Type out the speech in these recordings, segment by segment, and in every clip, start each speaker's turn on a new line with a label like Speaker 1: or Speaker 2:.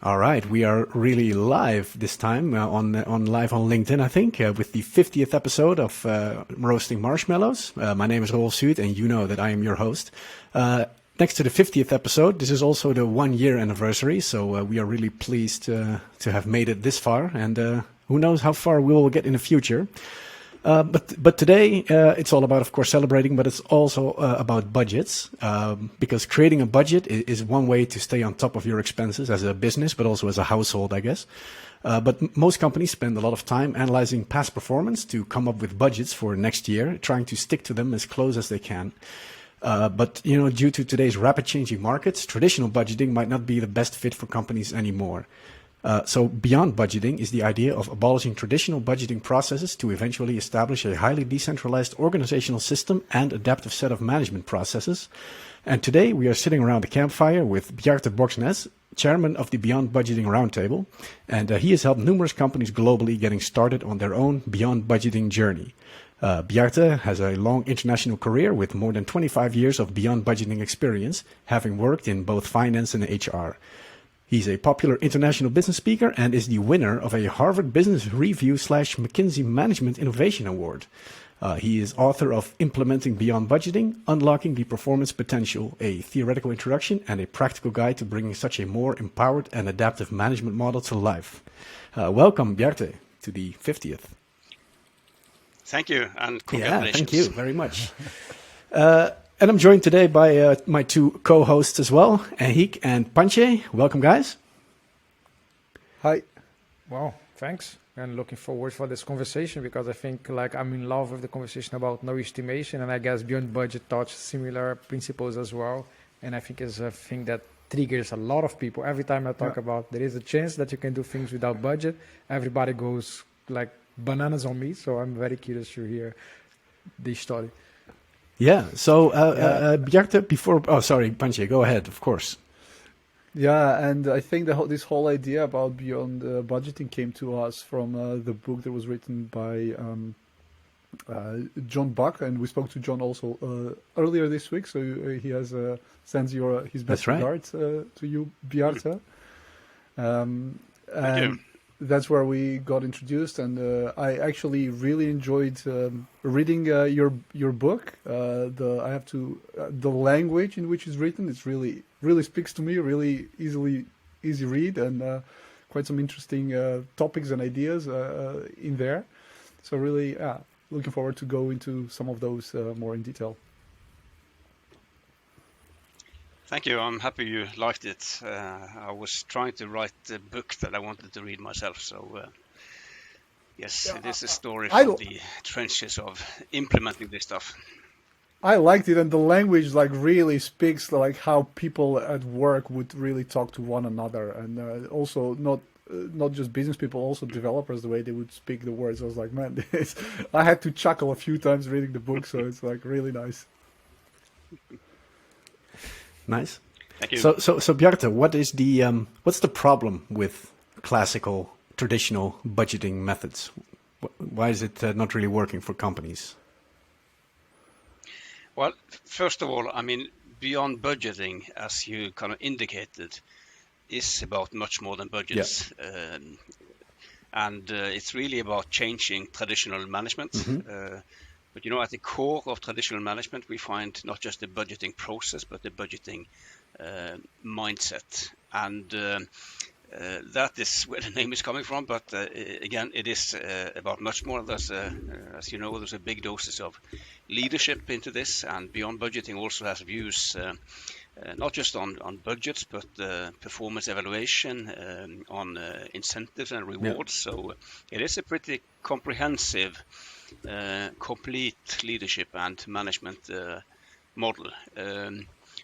Speaker 1: All right, we are really live this time on live on LinkedIn, I think, with the 50th episode of Roasting Marshmallows. My name is Rolf Zuid, and you know that I am your host. Next to the 50th episode, this is also the 1 year anniversary, so we are really pleased to have made it this far, and who knows how far we will get in the future. But today it's all about, of course, celebrating, but it's also about budgets, because creating a budget is one way to stay on top of your expenses as a business, but also as a household, I guess. But most companies spend a lot of time analyzing past performance to come up with budgets for next year, trying to stick to them as close as they can. But due to today's rapid changing markets, traditional budgeting might not be the best fit for companies anymore. So beyond budgeting is the idea of abolishing traditional budgeting processes to eventually establish a highly decentralized organizational system and adaptive set of management processes. And today we are sitting around the campfire with Bjarte Bogsnes, chairman of the Beyond Budgeting Roundtable, and he has helped numerous companies globally getting started on their own beyond budgeting journey. Bjarte has a long international career with more than 25 years of beyond budgeting experience, having worked in both finance and HR. He's a popular international business speaker and is the winner of a Harvard Business Review / McKinsey Management Innovation Award. He is author of Implementing Beyond Budgeting, Unlocking the Performance Potential, a theoretical introduction and a practical guide to bringing such a more empowered and adaptive management model to life. Welcome, Bjarte, to the 50th.
Speaker 2: Thank you, and congratulations.
Speaker 1: Yeah, thank you very much. And I'm joined today by my two co-hosts as well, Henrik and Panche. Welcome, guys.
Speaker 3: Hi. Well, thanks. And looking forward for this conversation because I think I'm in love with the conversation about no estimation, and I guess Beyond Budget touches similar principles as well. And I think it's a thing that triggers a lot of people. Every time I talk about there is a chance that you can do things without budget, everybody goes like bananas on me. So I'm very curious to hear this story.
Speaker 1: Yeah. So, Bjarte, before... Oh, sorry, Panche, go ahead, of course.
Speaker 4: Yeah, and I think this whole idea about beyond budgeting came to us from the book that was written by John Buck, and we spoke to John also earlier this week, so he has sends his best regards to you, Bjarte.
Speaker 2: Thank you.
Speaker 4: That's where we got introduced, and I actually really enjoyed reading your book. The language in which it's written, it's really speaks to me. Really easy read, and quite some interesting topics and ideas in there. So really, looking forward to go into some of those more in detail.
Speaker 2: Thank you. I'm happy you liked it. I was trying to write a book that I wanted to read myself. So, yes, it is a story from the trenches of implementing this stuff.
Speaker 4: I liked it, and the language really speaks how people at work would really talk to one another, and also not just business people, also developers, the way they would speak the words. I was like, man, I had to chuckle a few times reading the book, so it's really nice.
Speaker 1: Nice.
Speaker 2: Thank you.
Speaker 1: So Bjarte, what's the problem with classical, traditional budgeting methods? Why is it not really working for companies?
Speaker 2: Well, first of all, beyond budgeting, as you kind of indicated, is about much more than budgets. Yeah. And it's really about changing traditional management. Mm-hmm. But at the core of traditional management, we find not just the budgeting process, but the budgeting mindset. And that is where the name is coming from. But again, it is about much more. There's, as you know, there's a big doses of leadership into this. And Beyond Budgeting also has views not just on budgets, but performance evaluation, on incentives and rewards. Yeah. So it is a pretty comprehensive complete leadership and management model.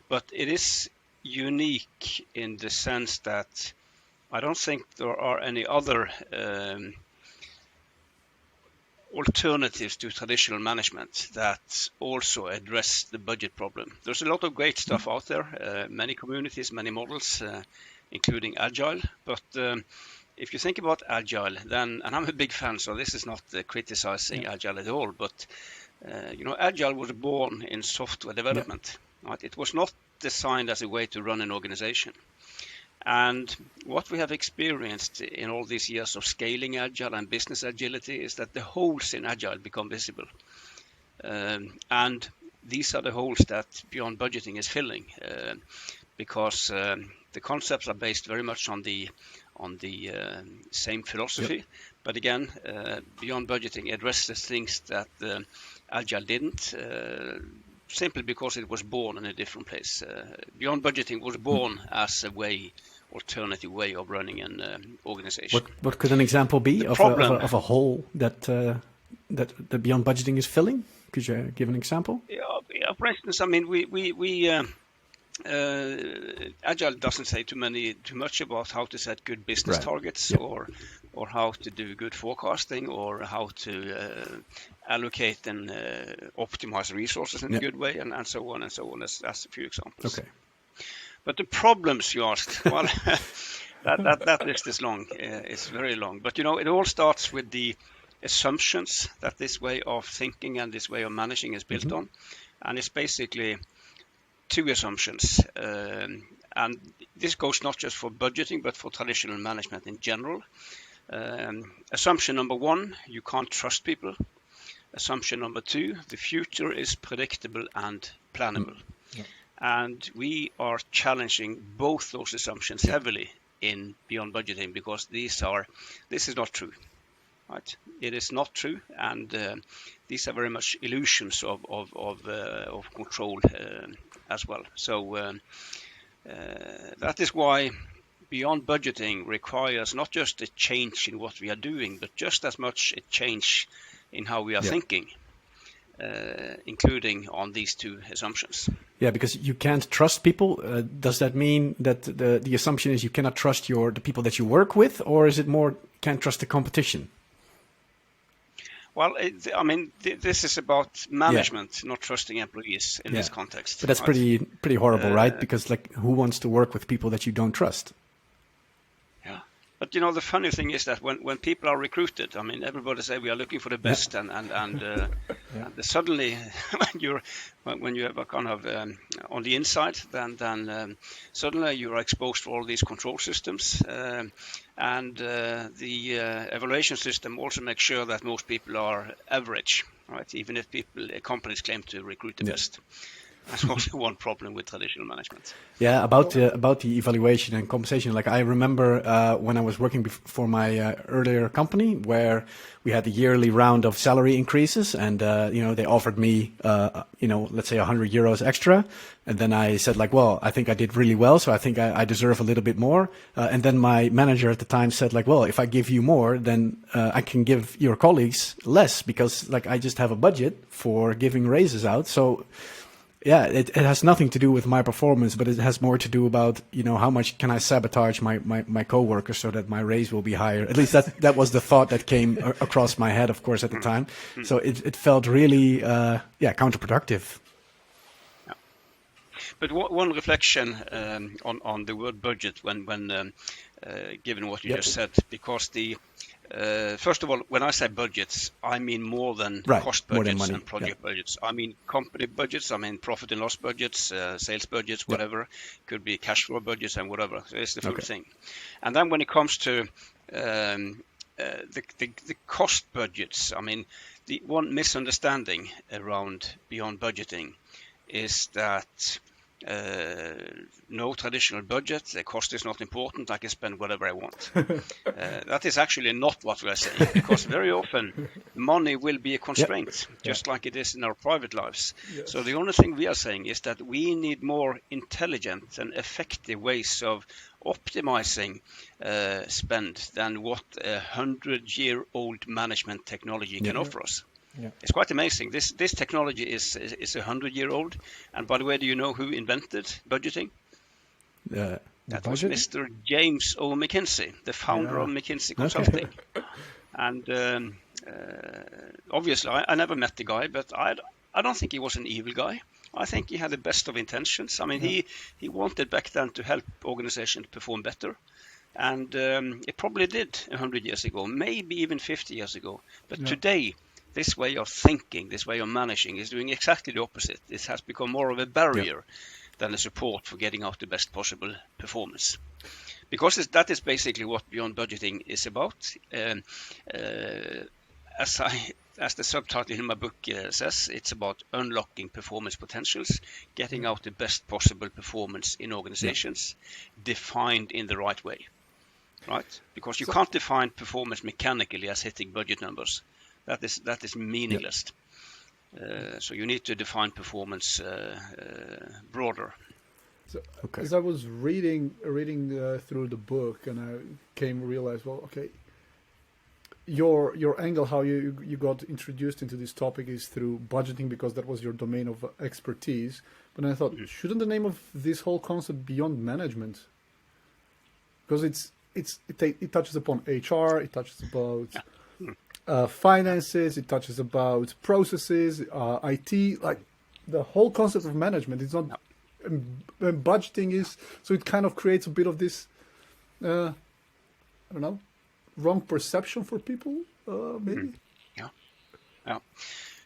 Speaker 2: But it is unique in the sense that I don't think there are any other alternatives to traditional management that also address the budget problem. There's a lot of great stuff out there, many communities, many models, including Agile, but if you think about Agile, then, and I'm a big fan, so this is not criticizing Agile at all, but Agile was born in software development. Right? It was not designed as a way to run an organization. And what we have experienced in all these years of scaling Agile and business agility is that the holes in Agile become visible. And these are the holes that Beyond Budgeting is filling, because the concepts are based very much on the same philosophy. Yep. But again, Beyond Budgeting addresses things that Agile didn't, simply because it was born in a different place. Beyond Budgeting was born as a alternative way of running an organization.
Speaker 1: What could an example be of a hole that Beyond Budgeting is filling? Could you give an example?
Speaker 2: Yeah, for instance, I mean, we Agile doesn't say too much about how to set good business targets, yep. or how to do good forecasting, or how to allocate and optimize resources in a good way, and so on and so on. That's a few examples.
Speaker 1: Okay.
Speaker 2: But the problems you asked, well, that list is long. It's very long. But it all starts with the assumptions that this way of thinking and this way of managing is built on, and it's basically two assumptions, and this goes not just for budgeting but for traditional management in general. Assumption number one, you can't trust people. Assumption number two, the future is predictable and plannable. And we are challenging both those assumptions heavily in Beyond Budgeting, because this is not true. Right? It is not true, and these are very much illusions of control as well. So that is why Beyond Budgeting requires not just a change in what we are doing, but just as much a change in how we are thinking, including on these two assumptions.
Speaker 1: Yeah, because you can't trust people. Does that mean that the assumption is you cannot trust the people that you work with, or is it more can't trust the competition?
Speaker 2: Well, this is about management, not trusting employees in this context.
Speaker 1: But that's pretty horrible, right? Because who wants to work with people that you don't trust?
Speaker 2: Yeah. But the funny thing is that when people are recruited, everybody say we are looking for the best, and suddenly when you have a kind of on the inside, then suddenly you are exposed to all these control systems, and the evaluation system also makes sure that most people are average, right? Even if companies claim to recruit the best. That's also one problem with traditional management.
Speaker 1: Yeah, about the evaluation and compensation. I remember when I was working for my earlier company, where we had the yearly round of salary increases, and they offered me let's say €100 extra, and then I said well, I think I did really well, so I think I deserve a little bit more. And then my manager at the time said well, if I give you more, then I can give your colleagues less, because I just have a budget for giving raises out. So. Yeah, it has nothing to do with my performance, but it has more to do about, how much can I sabotage my coworkers so that my raise will be higher. At least that was the thought that came across my head, of course, at the time. So it felt really, counterproductive.
Speaker 2: Yeah. But one reflection on the word budget when given what you just said, because first of all, when I say budgets, I mean more than cost budgets and project budgets. I mean company budgets, I mean profit and loss budgets, sales budgets, whatever. Could be cash flow budgets and whatever. So it's the full thing. And then when it comes to the cost budgets, the one misunderstanding around Beyond Budgeting is that no traditional budget, the cost is not important, I can spend whatever I want. That is actually not what we are saying, because very often money will be a constraint, just like it is in our private lives. Yes. So the only thing we are saying is that we need more intelligent and effective ways of optimizing spend than what a 100-year-old management technology can offer us. Yeah. It's quite amazing. This technology is 100-year-old. And by the way, do you know who invented budgeting? That was Mr. James O. McKinsey, the founder of McKinsey Consulting. Okay. And obviously, I never met the guy, but I don't think he was an evil guy. I think he had the best of intentions. He wanted back then to help organizations perform better. And it probably did 100 years ago, maybe even 50 years ago. But today, this way of thinking, this way of managing is doing exactly the opposite. It has become more of a barrier. than a support for getting out the best possible performance. Because that is basically what Beyond Budgeting is about. As the subtitle in my book says, it's about unlocking performance potentials, getting out the best possible performance in organizations, defined in the right way, right? Because you can't define performance mechanically as hitting budget numbers. That is meaningless. So you need to define performance broader.
Speaker 4: So, as I was reading through the book, and I came to realize, well, okay, your angle, how you got introduced into this topic is through budgeting, because that was your domain of expertise. But I thought, shouldn't the name of this whole concept Beyond Management? Because it touches upon HR, it touches about finances, it touches about processes, IT, like the whole concept of management. It's not. Budgeting is, so it kind of creates a bit of this, I don't know, wrong perception for people, maybe.
Speaker 2: Yeah.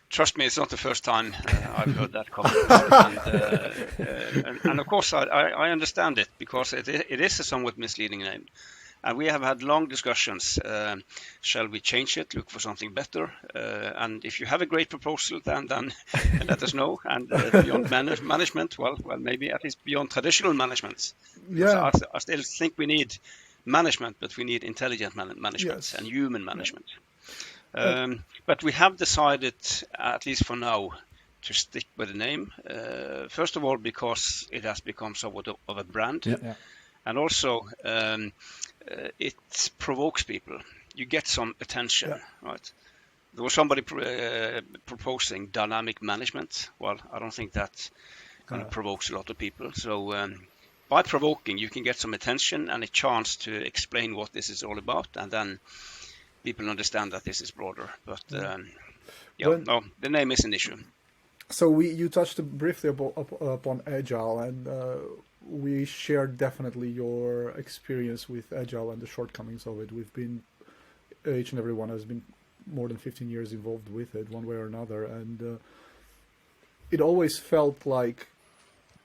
Speaker 2: Trust me, it's not the first time I've heard that comment, and of course I understand it, because it is a somewhat misleading name. And we have had long discussions. Shall we change it? Look for something better. And if you have a great proposal, then let us know. And beyond management, well, maybe at least beyond traditional management.
Speaker 4: Yeah.
Speaker 2: I still think we need management, but we need intelligent management and human management. But we have decided, at least for now, to stick with the name. First of all, because it has become somewhat of a brand.
Speaker 1: Yeah.
Speaker 2: And also, it provokes people. You get some attention, right? There was somebody proposing dynamic management. Well, I don't think that kind of provokes a lot of people. So by provoking, you can get some attention and a chance to explain what this is all about, and then people understand that this is broader. But no, the name is an issue.
Speaker 4: So you touched briefly upon Agile, and we shared definitely your experience with Agile and the shortcomings of it. We've been, each and every one has been more than 15 years involved with it, one way or another, and it always felt like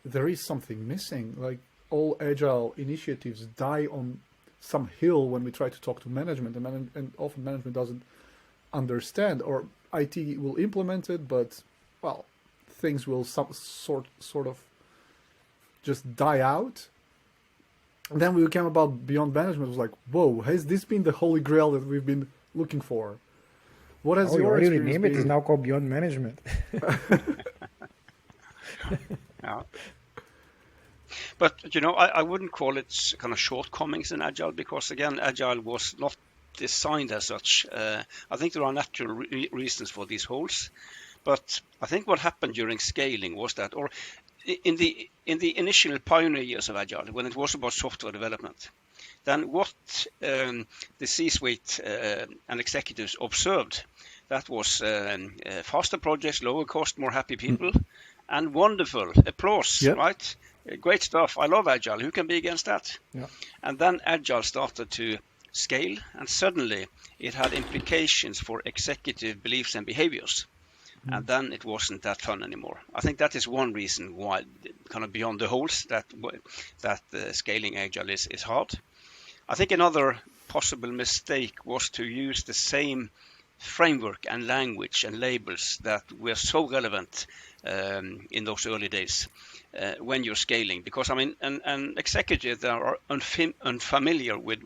Speaker 4: there is something missing. Like all Agile initiatives die on some hill when we try to talk to management, and often management doesn't understand, or IT will implement it, but well, things will sort of just die out. And then we came about Beyond Management. It was like, whoa, has this been the holy grail that we've been looking for? What has your
Speaker 3: already
Speaker 4: experience
Speaker 3: named
Speaker 4: been?
Speaker 3: it. It's now called Beyond Management.
Speaker 2: Yeah. But, I wouldn't call it kind of shortcomings in Agile, because, again, Agile was not designed as such. I think there are natural reasons for these holes. But I think what happened during scaling was that, or in the initial pioneer years of Agile, when it was about software development, then what the C-suite and executives observed, that was faster projects, lower cost, more happy people, and wonderful applause, right? Great stuff. I love Agile. Who can be against that?
Speaker 3: Yeah.
Speaker 2: And then Agile started to scale, and suddenly it had implications for executive beliefs and behaviors. And then it wasn't that fun anymore. I think that is one reason why, kind of beyond the holes, that scaling Agile is hard. I think another possible mistake was to use the same framework and language and labels that were so relevant in those early days when you're scaling, because I mean, an executive that are unfamiliar with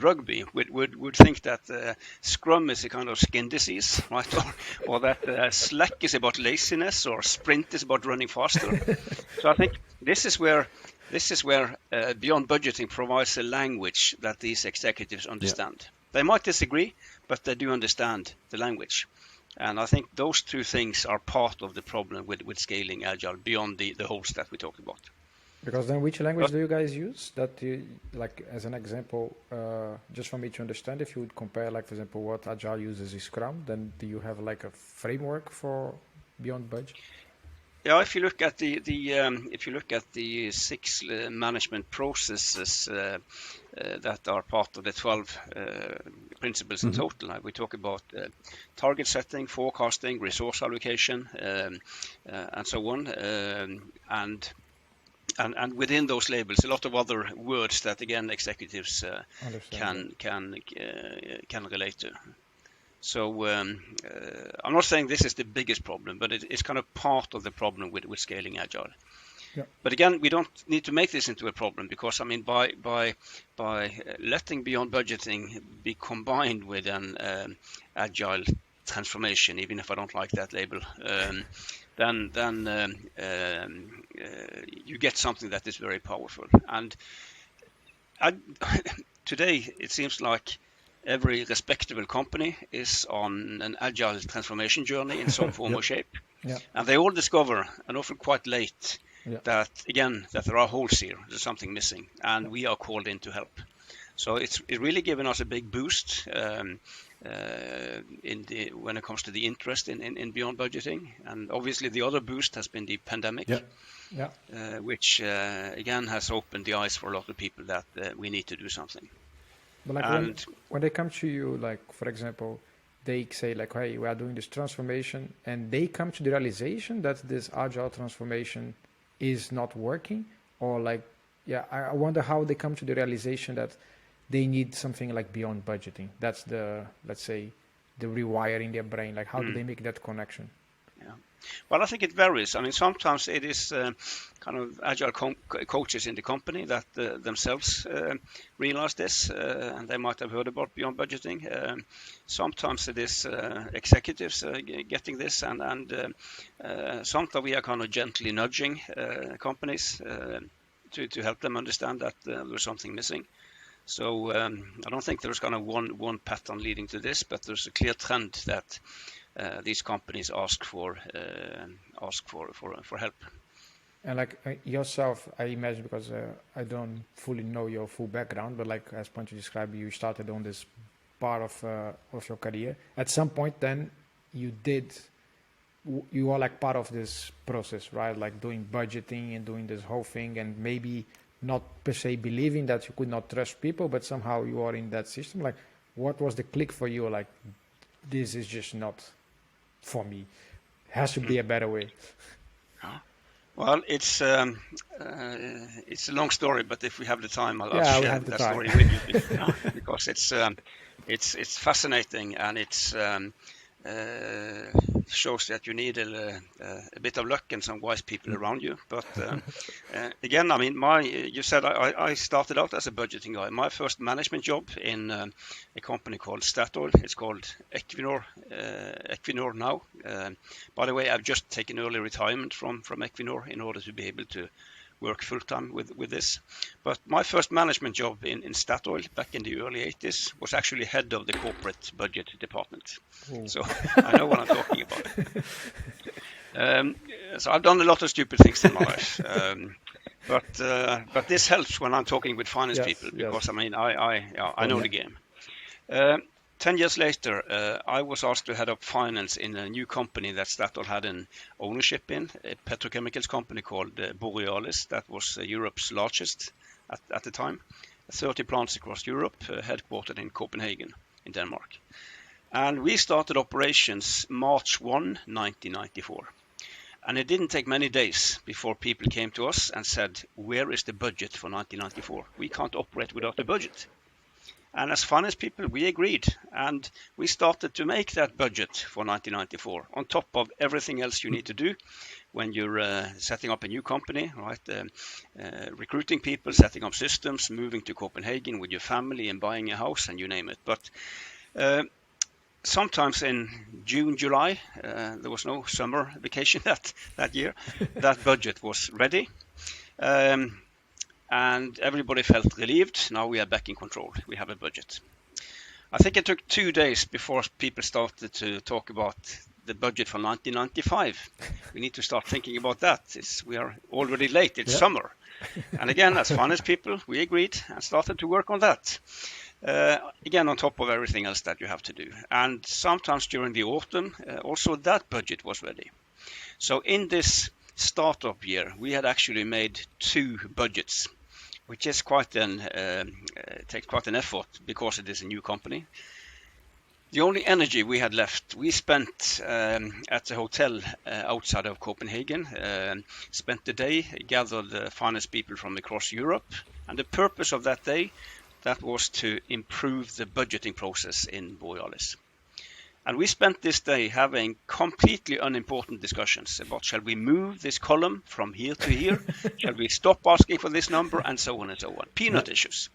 Speaker 2: rugby would think that Scrum is a kind of skin disease, right? or that Slack is about laziness, or Sprint is about running faster. So I think this is where Beyond Budgeting provides a language that these executives understand. Yeah. They might disagree, but they do understand the language. And I think those two things are part of the problem with scaling Agile beyond the holes that we talked about.
Speaker 3: Because then which language do you guys use? That you, like, as an example, just for me to understand, if you would compare, like, for example, what Agile uses is Scrum, then do you have like a framework for Beyond Budget?
Speaker 2: Yeah, if you look at the 6 management processes that are part of the 12 principles in total, we talk about target setting, forecasting, resource allocation, and so on, and within those labels, a lot of other words that again executives can relate to. So I'm not saying this is the biggest problem, but it's kind of part of the problem with scaling agile.
Speaker 4: Yeah.
Speaker 2: But again, we don't need to make this into a problem, because I mean, by letting Beyond Budgeting be combined with an agile transformation, even if I don't like that label, then you get something that is very powerful. And today it seems like every respectable company is on an agile transformation journey in some form or shape.
Speaker 3: Yeah.
Speaker 2: And they all discover, and often quite late,
Speaker 3: Yeah.
Speaker 2: that there are holes here, there's something missing, and we are called in to help. So it's really given us a big boost when it comes to the interest in Beyond Budgeting. And obviously the other boost has been the pandemic, which again has opened the eyes for a lot of people that we need to do something.
Speaker 3: But like when they come to you, like for example, they say like, hey, we are doing this transformation, and they come to the realization that this agile transformation is not working, or like, I wonder how they come to the realization that they need something like Beyond Budgeting. That's the, let's say, the rewiring their brain. Like, how do they make that connection?
Speaker 2: Yeah. Well, I think it varies. I mean, sometimes it is kind of agile coaches in the company that themselves realize this, and they might have heard about Beyond Budgeting. Sometimes it is executives getting this, and sometimes we are kind of gently nudging companies to help them understand that there's something missing. So I don't think there's kind of one pattern leading to this, but there's a clear trend that these companies ask for help.
Speaker 3: And like yourself, I imagine, because I don't fully know your full background, but like as Pancho described, you started on this part of your career. At some point, then you are like part of this process, right? Like doing budgeting and doing this whole thing, and maybe not per se believing that you could not trust people, but somehow you are in that system. Like, what was the click for you? Like, this is just not for me. Has to be a better way.
Speaker 2: Well, it's a long story, but if we have the time, I'll share that story with you, because it's fascinating, and it's shows that you need a bit of luck and some wise people around you. But again, I mean, you said I started out as a budgeting guy. My first management job in a company called Statoil. It's called Equinor now. By the way, I've just taken early retirement from Equinor in order to be able to work full-time with this. But my first management job in Statoil back in the early 80s was actually head of the corporate budget department. Ooh. So I know what I'm talking about. So I've done a lot of stupid things in my life. But this helps when I'm talking with finance people, because I mean, I know the game. 10 years later, I was asked to head up finance in a new company that Statoil had an ownership in, a petrochemicals company called Borealis, that was Europe's largest at the time. 30 plants across Europe, headquartered in Copenhagen in Denmark. And we started operations March 1, 1994. And it didn't take many days before people came to us and said, where is the budget for 1994? We can't operate without a budget. And as finance people, we agreed, and we started to make that budget for 1994 on top of everything else you need to do when you're setting up a new company, right? Recruiting people, setting up systems, moving to Copenhagen with your family and buying a house, and you name it. But sometimes in June, July, there was no summer vacation that year, that budget was ready. And everybody felt relieved. Now we are back in control. We have a budget. I think it took 2 days before people started to talk about the budget for 1995. We need to start thinking about that. We are already late. It's summer. And again, as finance people, we agreed and started to work on that. Again, on top of everything else that you have to do. And sometimes during the autumn, also that budget was ready. So in this startup year, we had actually made 2 budgets, which is quite takes quite an effort because it is a new company. The only energy we had left, we spent at the hotel outside of Copenhagen, spent the day, gathered the finance people from across Europe, and the purpose of that day, that was to improve the budgeting process in Borealis. And we spent this day having completely unimportant discussions about, shall we move this column from here to here? Shall we stop asking for this number? And so on and so on. Peanut issues.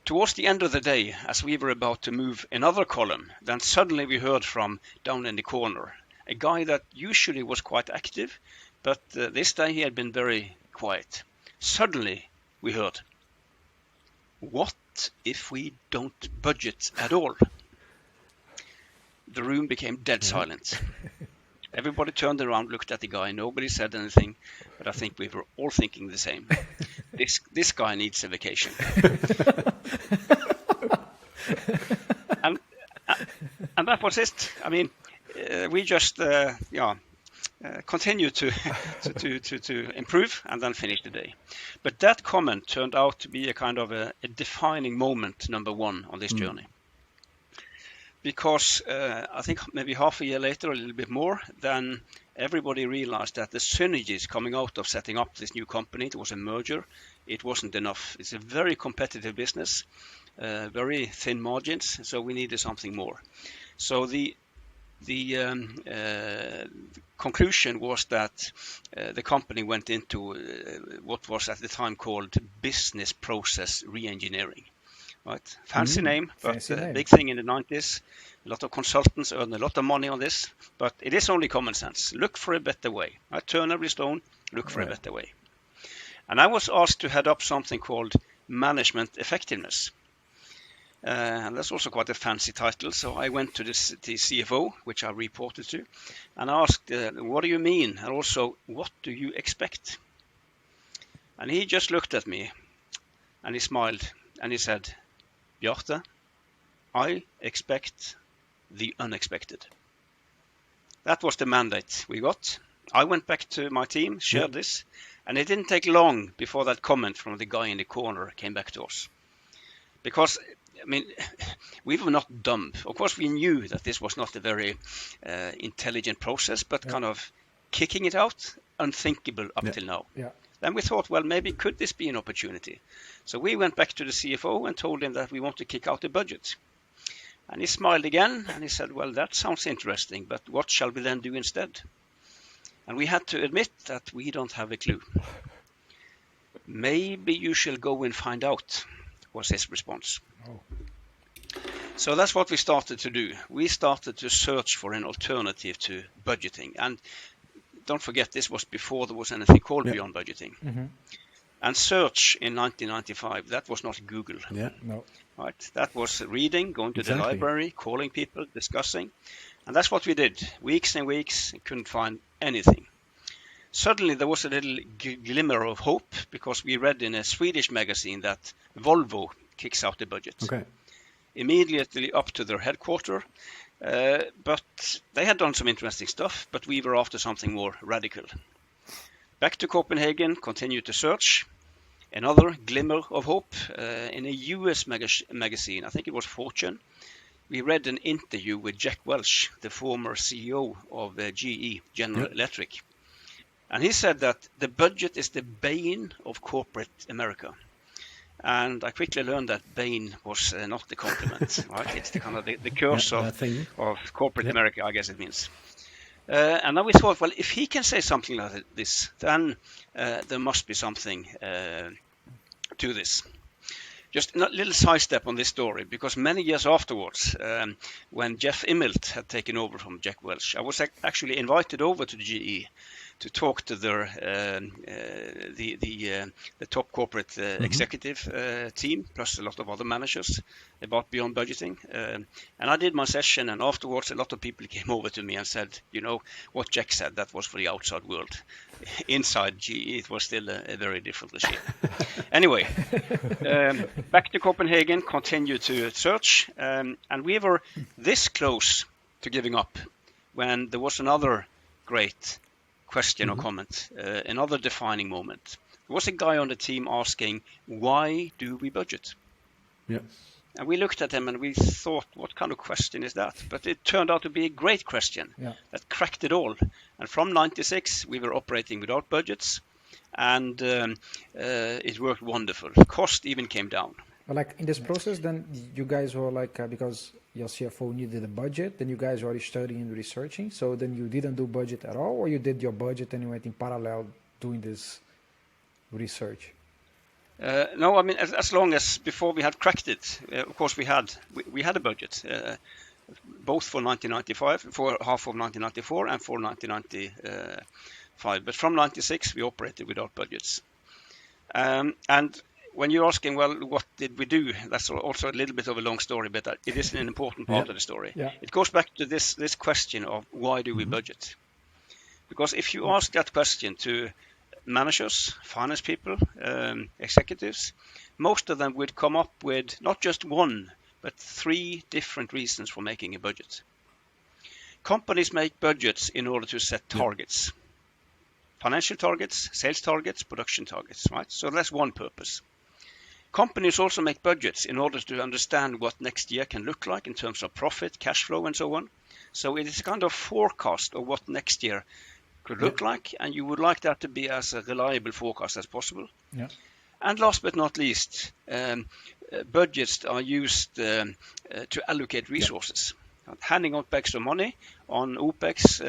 Speaker 2: Towards the end of the day, as we were about to move another column, then suddenly we heard from down in the corner a guy that usually was quite active, but this day he had been very quiet. Suddenly we heard, what if we don't budget at all? The room became dead silent. Everybody turned around, looked at the guy. Nobody said anything, but I think we were all thinking the same. This guy needs a vacation. and that was it. I mean, we just continued to improve and then finish the day. But that comment turned out to be a kind of a defining moment, number 1 on this journey. Because I think maybe half a year later, a little bit more, then everybody realized that the synergies coming out of setting up this new company, it was a merger, it wasn't enough. It's a very competitive business, very thin margins, so we needed something more. So the conclusion was that the company went into what was at the time called business process re-engineering. Right, fancy name, but big thing in the 90s. A lot of consultants earn a lot of money on this, but it is only common sense. Look for a better way. I turn every stone, look for a better way. And I was asked to head up something called management effectiveness. And that's also quite a fancy title. So I went to the CFO, which I reported to, and asked, what do you mean? And also, what do you expect? And he just looked at me and he smiled and he said, Bjarte, I expect the unexpected. That was the mandate we got. I went back to my team, shared this, and it didn't take long before that comment from the guy in the corner came back to us. Because, I mean, we were not dumb. Of course, we knew that this was not a very intelligent process, but kind of kicking it out, unthinkable up till now. Yeah. Then we thought, well, maybe could this be an opportunity? So we went back to the CFO and told him that we want to kick out the budget. And he smiled again and he said, well, that sounds interesting, but what shall we then do instead? And we had to admit that we don't have a clue. Maybe you shall go and find out, was his response. Oh. So that's what we started to do. We started to search for an alternative to budgeting. And don't forget, this was before there was anything called Beyond Budgeting. Mm-hmm. And search in 1995, that was not Google. Yeah, no. Right? That was reading, going to the library, calling people, discussing. And that's what we did. Weeks and weeks, couldn't find anything. Suddenly there was a little glimmer of hope because we read in a Swedish magazine that Volvo kicks out the budget. Okay. Immediately up to their headquarters. But they had done some interesting stuff, but we were after something more radical. Back to Copenhagen, continued to search. Another glimmer of hope in a US magazine, I think it was Fortune. We read an interview with Jack Welch, the former CEO of GE, General Electric. And he said that the budget is the bane of corporate America. And I quickly learned that Bane was not the compliment, right? It's the kind of the curse of corporate America, I guess it means. And then we thought, well, if he can say something like this, then there must be something to this. Just a little sidestep on this story, because many years afterwards, when Jeff Immelt had taken over from Jack Welch, I was actually invited over to the GE to talk to their the top corporate executive team, plus a lot of other managers, about Beyond Budgeting. And I did my session, and afterwards a lot of people came over to me and said, you know, what Jack said, that was for the outside world. Inside GE, it was still a very different regime. Anyway, back to Copenhagen, continued to search, and we were this close to giving up when there was another great question or comment, another defining moment. There was a guy on the team asking, why do we budget?
Speaker 1: Yeah.
Speaker 2: And we looked at him and we thought, what kind of question is that? But it turned out to be a great question that cracked it all. And from 96, we were operating without budgets, and it worked wonderful. Cost even came down.
Speaker 3: But like in this process, then you guys were like, because your CFO needed a budget, then you guys were already studying and researching. So then you didn't do budget at all, or you did your budget and you went in parallel doing this research?
Speaker 2: No, I mean, as long as before we had cracked it, of course we had a budget, both for 1995, for half of 1994 and for 1995. But from 96 we operated without budgets. And when you're asking, well, what did we do? That's also a little bit of a long story, but it is an important part of the story. Yeah. It goes back to this question of why do we budget? Because if you ask that question to managers, finance people, executives, most of them would come up with not just one, but 3 different reasons for making a budget. Companies make budgets in order to set targets. Financial targets, sales targets, production targets, right? So that's one purpose. Companies also make budgets in order to understand what next year can look like in terms of profit, cash flow, and so on. So it is a kind of forecast of what next year could look like, and you would like that to be as a reliable forecast as possible. Yeah. And last but not least, budgets are used to allocate resources, handing out extra money on OPEX,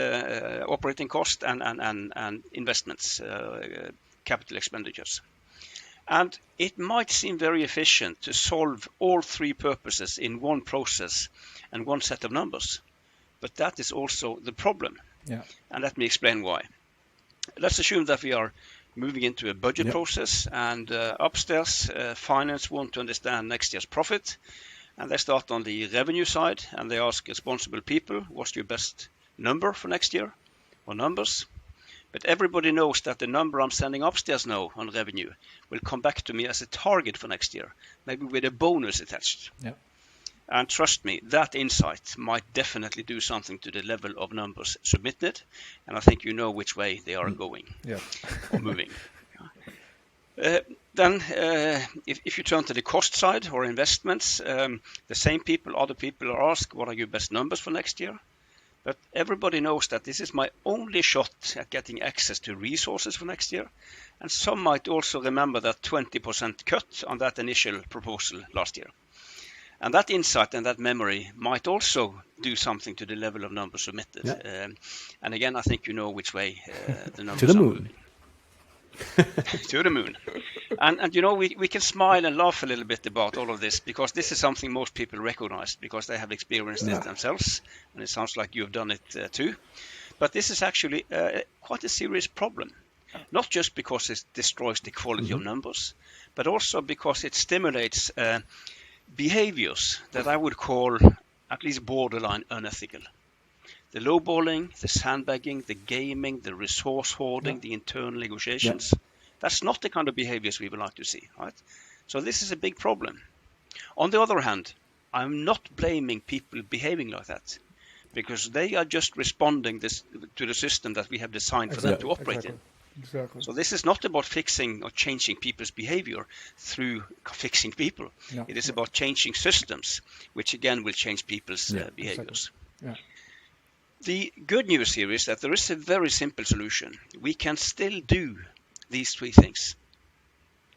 Speaker 2: operating cost, and investments, capital expenditures. And it might seem very efficient to solve all 3 purposes in one process and one set of numbers, but that is also the problem. Yeah. And let me explain why. Let's assume that we are moving into a budget process, and upstairs finance want to understand next year's profit, and they start on the revenue side and they ask responsible people, what's your best number for next year, or numbers? But everybody knows that the number I'm sending upstairs now on revenue will come back to me as a target for next year, maybe with a bonus attached. Yeah. And trust me, that insight might definitely do something to the level of numbers submitted. And I think you know which way they are going or moving. Then if you turn to the cost side or investments, the same people, other people are asked, what are your best numbers for next year? But everybody knows that this is my only shot at getting access to resources for next year. And some might also remember that 20% cut on that initial proposal last year. And that insight and that memory might also do something to the level of numbers submitted. Yeah. And again, I think you know which way the numbers
Speaker 1: to the
Speaker 2: are
Speaker 1: moon.
Speaker 2: moving. To the moon. And you know, we can smile and laugh a little bit about all of this, because this is something most people recognize because they have experienced it themselves. And it sounds like you've done it too. But this is actually quite a serious problem. Not just because it destroys the quality of numbers, but also because it stimulates behaviors that I would call at least borderline unethical. The lowballing, the sandbagging, the gaming, the resource hoarding, the internal negotiations. That's not the kind of behaviors we would like to see, right? So this is a big problem. On the other hand, I'm not blaming people behaving like that, because they are just responding to the system that we have designed for them to operate in. Exactly. So this is not about fixing or changing people's behavior through fixing people. Yeah. It is about changing systems, which again will change people's behaviors. Exactly. Yeah. The good news here is that there is a very simple solution. We can still do these 3 things,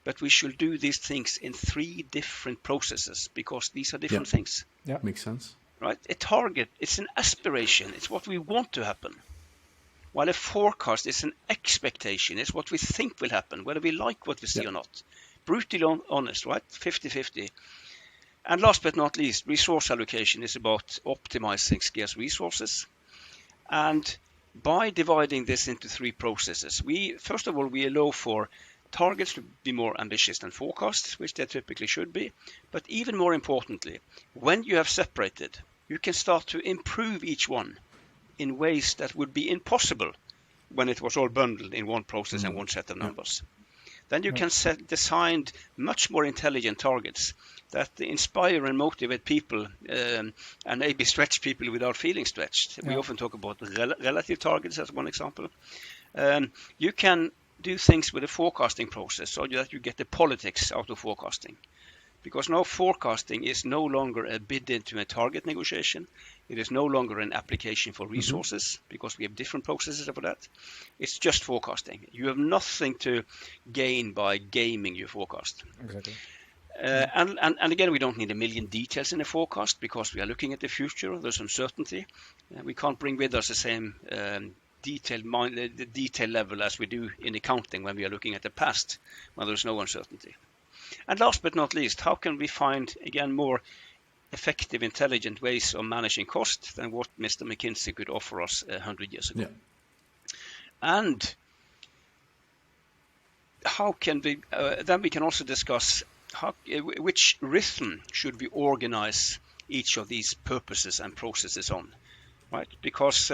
Speaker 2: but we should do these things in 3 different processes, because these are different things.
Speaker 1: Yeah, makes sense.
Speaker 2: Right? A target, it's an aspiration. It's what we want to happen. While a forecast is an expectation, it's what we think will happen, whether we like what we see or not. Brutally honest, right? 50-50. And last but not least, resource allocation is about optimizing scarce resources. And by dividing this into 3 processes, first of all, we allow for targets to be more ambitious than forecasts, which they typically should be. But even more importantly, when you have separated, you can start to improve each one in ways that would be impossible when it was all bundled in one process and one set of numbers. Then you can design much more intelligent targets that inspire and motivate people and maybe stretch people without feeling stretched. We often talk about relative targets as one example. You can do things with the forecasting process so that you get the politics out of forecasting. Because now forecasting is no longer a bid into a target negotiation. It is no longer an application for resources because we have different processes for that. It's just forecasting. You have nothing to gain by gaming your forecast.
Speaker 3: Exactly.
Speaker 2: And again, we don't need a million details in a forecast because we are looking at the future. There's uncertainty. We can't bring with us the same the detail level as we do in accounting when we are looking at the past, when there's no uncertainty. And last but not least, how can we find, again, more effective, intelligent ways of managing cost than what Mr. McKinsey could offer us 100 years ago?
Speaker 1: Yeah.
Speaker 2: And how can we, then we can also discuss which rhythm should we organize each of these purposes and processes on, right? Because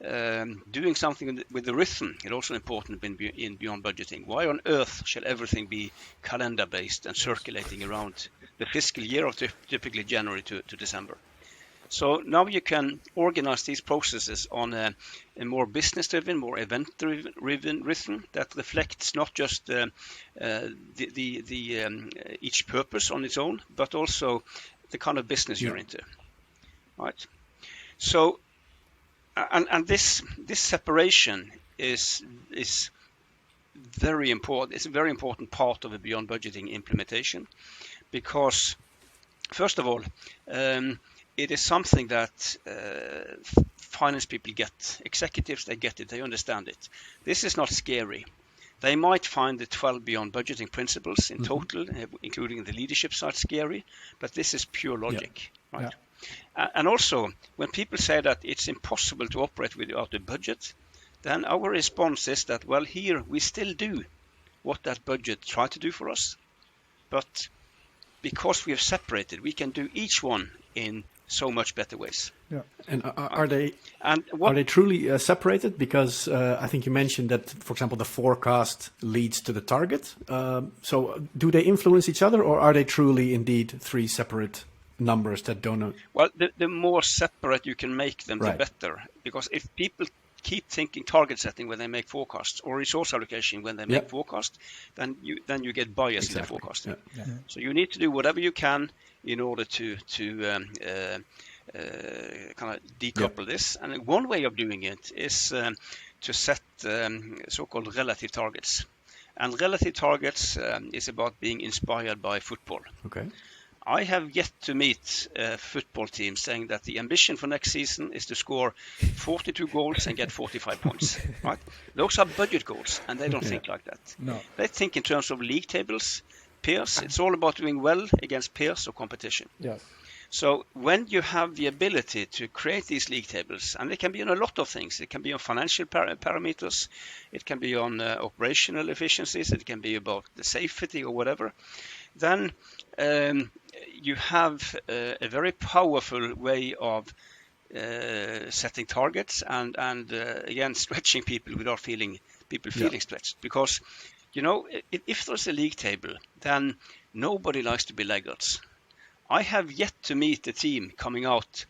Speaker 2: doing something with the rhythm is also important in Beyond Budgeting. Why on earth shall everything be calendar-based and circulating around the fiscal year of typically January to December? So now you can organize these processes on a more business-driven, more event-driven rhythm that reflects not just each purpose on its own, but also the kind of business you're into, right? So, and this separation is very important. It's a very important part of a Beyond Budgeting implementation, because first of all, it is something that finance people get, executives, they get it, they understand it. This is not scary. They might find the 12 Beyond Budgeting principles in total, including the leadership side, scary, but this is pure logic, right? Yeah. And also, when people say that it's impossible to operate without a budget, then our response is that, well, here we still do what that budget tried to do for us, but because we have separated, we can do each one in so much better ways.
Speaker 1: Yeah. And are they truly separated? Because I think you mentioned that, for example, the forecast leads to the target. So do they influence each other, or are they truly indeed three separate numbers that don't know?
Speaker 2: Well, the more separate you can make them, the better. Because if people keep thinking target setting when they make forecasts, or resource allocation when they make forecasts, then you get bias in the forecasting. Yeah. Yeah. So you need to do whatever you can in order to kind of decouple this. And one way of doing it is to set so-called relative targets. And relative targets is about being inspired by football.
Speaker 1: Okay.
Speaker 2: I have yet to meet a football team saying that the ambition for next season is to score 42 goals and get 45 points. Right? Those are budget goals, and they don't think like that.
Speaker 3: No.
Speaker 2: They think in terms of league tables, peers. It's all about doing well against peers or competition.
Speaker 3: Yes.
Speaker 2: So when you have the ability to create these league tables, and it can be on a lot of things, it can be on financial parameters, it can be on operational efficiencies, it can be about the safety or whatever, then you have a very powerful way of setting targets and again stretching people without feeling stretched. Because if there's a league table, then nobody likes to be laggards. I have yet to meet a team coming out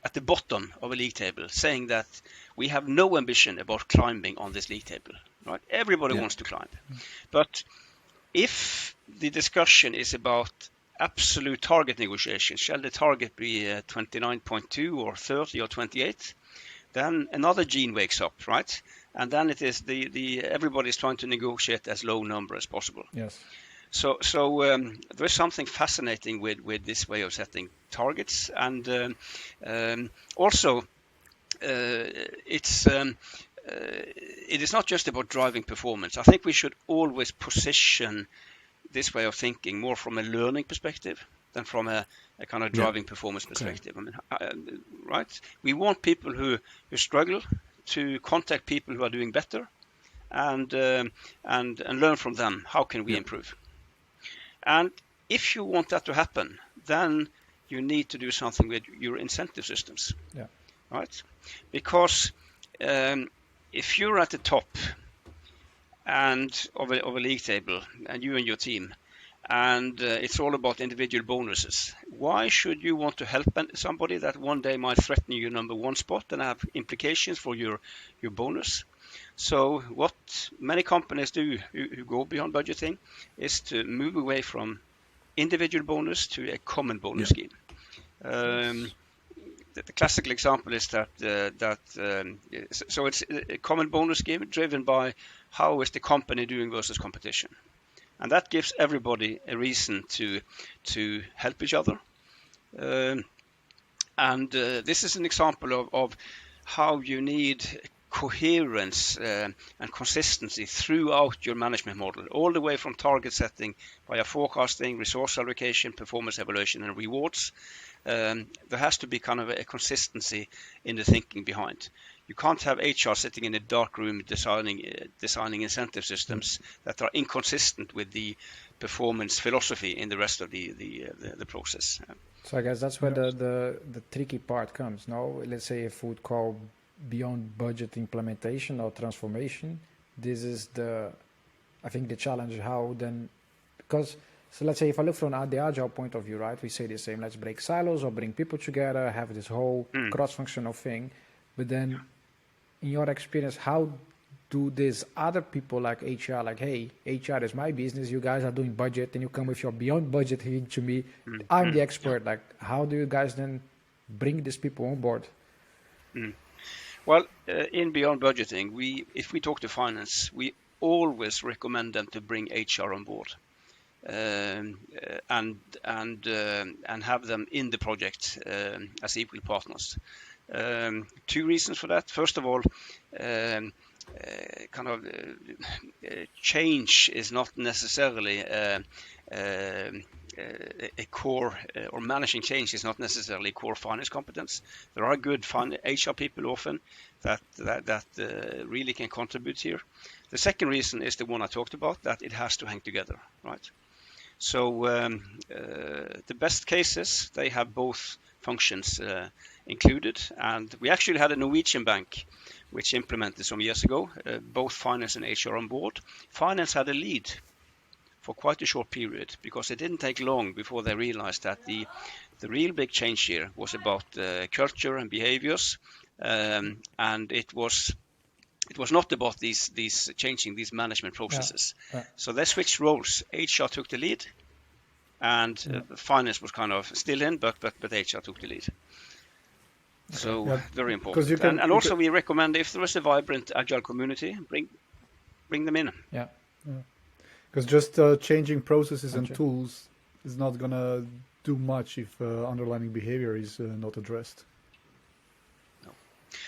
Speaker 2: at the bottom of a league table saying that we have no ambition about climbing on this league table. Right? Everybody wants to climb. But if the discussion is about absolute target negotiations, shall the target be 29.2 or 30 or 28? Then another gene wakes up, right? And then it is everybody is trying to negotiate as low number as possible.
Speaker 3: Yes.
Speaker 2: So there's something fascinating with this way of setting targets, and also it is not just about driving performance. I think we should always position this way of thinking more from a learning perspective than from a kind of driving performance perspective. Okay. I mean, right? We want people who struggle to contact people who are doing better, and learn from them. How can we improve? And if you want that to happen, then you need to do something with your incentive systems.
Speaker 3: Yeah.
Speaker 2: Right? Because if you're at the top and of a league table, and you and your team, and it's all about individual bonuses, why should you want to help somebody that one day might threaten your number one spot and have implications for your bonus? So what many companies do who go beyond budgeting is to move away from individual bonus to a common bonus scheme. The classical example is that so it's a common bonus scheme driven by how is the company doing versus competition, and that gives everybody a reason to help each other. And this is an example of how you need coherence and consistency throughout your management model, all the way from target setting via forecasting, resource allocation, performance evaluation, and rewards. There has to be kind of a consistency in the thinking behind. You can't have HR sitting in a dark room designing incentive systems that are inconsistent with the performance philosophy in the rest of the process.
Speaker 3: So I guess that's where the tricky part comes. No, let's say if we would call beyond budget implementation or transformation, this is I think the challenge. How then, because so let's say if I look from the agile point of view, right, we say the same, let's break silos or bring people together, have this whole cross-functional thing. But then in your experience, how do these other people like HR, like, hey, HR is my business, you guys are doing budget, and you come with your beyond budgeting to me, I'm the expert. Like, how do you guys then bring these people on board?
Speaker 2: Well, in Beyond Budgeting, if we talk to finance, we always recommend them to bring HR on board. And have them in the project as equal partners. Two reasons for that. First of all, change is not necessarily a core, or managing change is not necessarily core finance competence. There are good HR people often that really can contribute here. The second reason is the one I talked about, that it has to hang together, right? So the best cases, they have both functions included, and we actually had a Norwegian bank which implemented some years ago, both finance and HR on board. Finance had a lead for quite a short period because it didn't take long before they realized that the real big change here was about culture and behaviors, and it was not about these changing these management processes. So they switched roles. HR took the lead, and finance was kind of still in, but HR took the lead. So very important. And also we recommend, if there is a vibrant agile community, bring them in.
Speaker 4: Because just changing processes and tools is not gonna do much if underlying behavior is not addressed.
Speaker 2: No.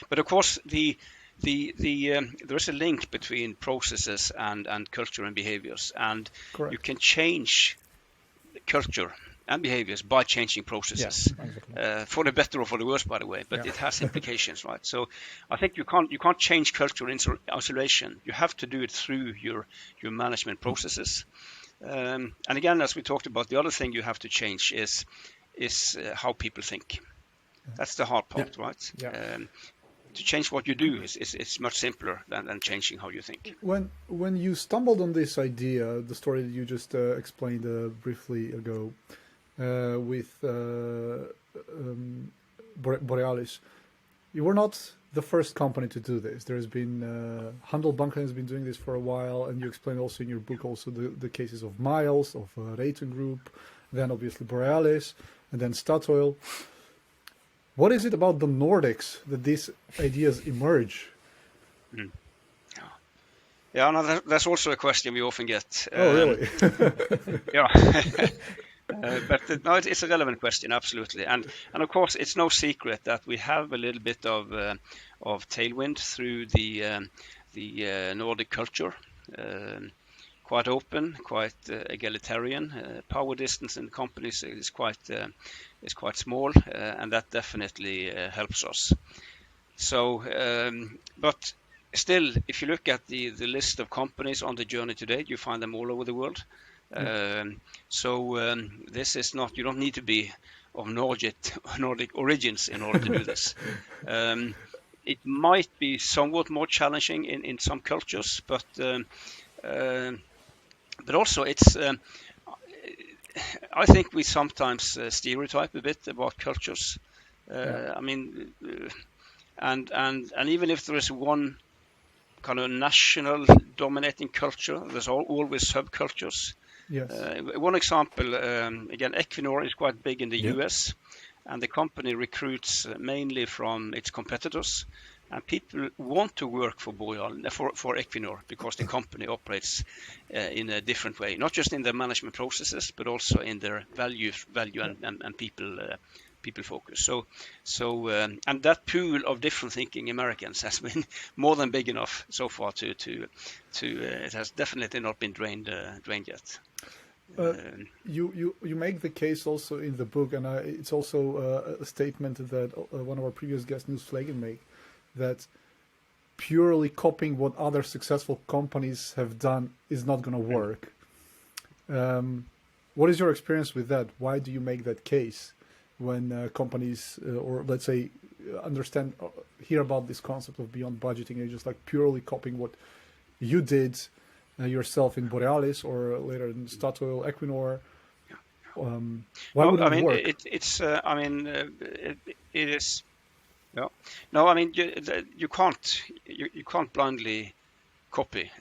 Speaker 2: But of course there is a link between processes and culture and behaviors, and you can change culture and behaviors by changing processes, for the better or for the worse, by the way. But it has implications, right? So I think you can't change culture in isolation. You have to do it through your management processes. And again, as we talked about, the other thing you have to change is how people think. That's the hard part, right? To change what you do is much simpler than changing how you think.
Speaker 4: When you stumbled on this idea, the story that you just explained briefly ago with Borealis, you were not the first company to do this. There's been Handelsbanken has been doing this for a while, and you explain also in your book also the cases of Miles, of Raytheon Group, then obviously Borealis, and then Statoil. What is it about the Nordics that these ideas emerge?
Speaker 2: Yeah, no, that's also a question we often get.
Speaker 4: Oh, really?
Speaker 2: But no, it's a relevant question, absolutely. And of course, it's no secret that we have a little bit of tailwind through the Nordic culture. Quite open, quite egalitarian. Power distance in companies is quite small, and that definitely helps us. So, but still, if you look at the list of companies on the journey today, you find them all over the world. So this is not, you don't need to be of Nordic origins in order to do this. It might be somewhat more challenging in some cultures, but also it's, I think we sometimes stereotype a bit about cultures. I mean, and even if there is one kind of national dominating culture. There's always subcultures.
Speaker 4: Yes.
Speaker 2: One example, again, Equinor is quite big in the US, and the company recruits mainly from its competitors. And people want to work for for Equinor because the company operates in a different way, not just in their management processes, but also in their value and people focus. So and that pool of different thinking Americans has been more than big enough so far to it has definitely not been drained yet.
Speaker 4: You make the case also in the book, and it's also a statement that one of our previous guests, Niels Flegen, made, that purely copying what other successful companies have done is not going to work. What is your experience with that? Why do you make that case when companies, or let's say, hear about this concept of beyond budgeting and just like purely copying what you did yourself in Borealis or later in Statoil, Equinor? Why would it work?
Speaker 2: It is. No, I mean you can't blindly copy.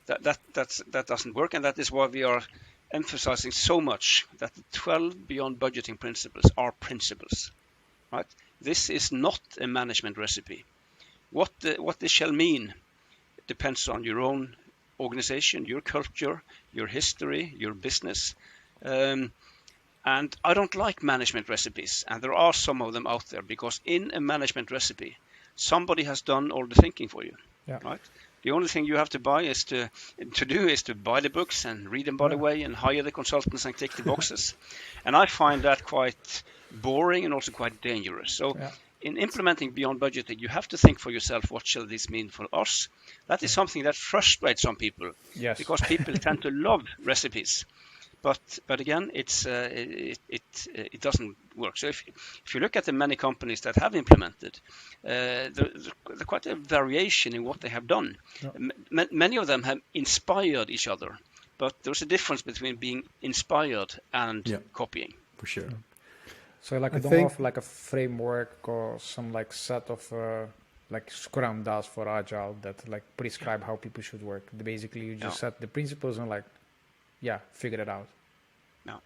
Speaker 2: That doesn't work, and that is why we are emphasizing so much that the 12 beyond budgeting principles are principles, right? This is not a management recipe. What this shall mean depends on your own organization, your culture, your history, your business. And I don't like management recipes, and there are some of them out there, because in a management recipe, somebody has done all the thinking for you, right? The only thing you have to buy is to buy the books and read them by the way, and hire the consultants and tick the boxes. And I find that quite boring and also quite dangerous. So in implementing beyond budgeting, you have to think for yourself, what shall this mean for us? That is something that frustrates some people, because people tend to love recipes. But again, it doesn't work. So if you look at the many companies that have implemented, there's quite a variation in what they have done. Many of them have inspired each other, but there's a difference between being inspired and copying.
Speaker 1: For sure.
Speaker 3: So like I don't have like a framework or some like set of like Scrum does for Agile that like prescribe how people should work. Basically, you just set the principles and like, figure it out.
Speaker 2: No,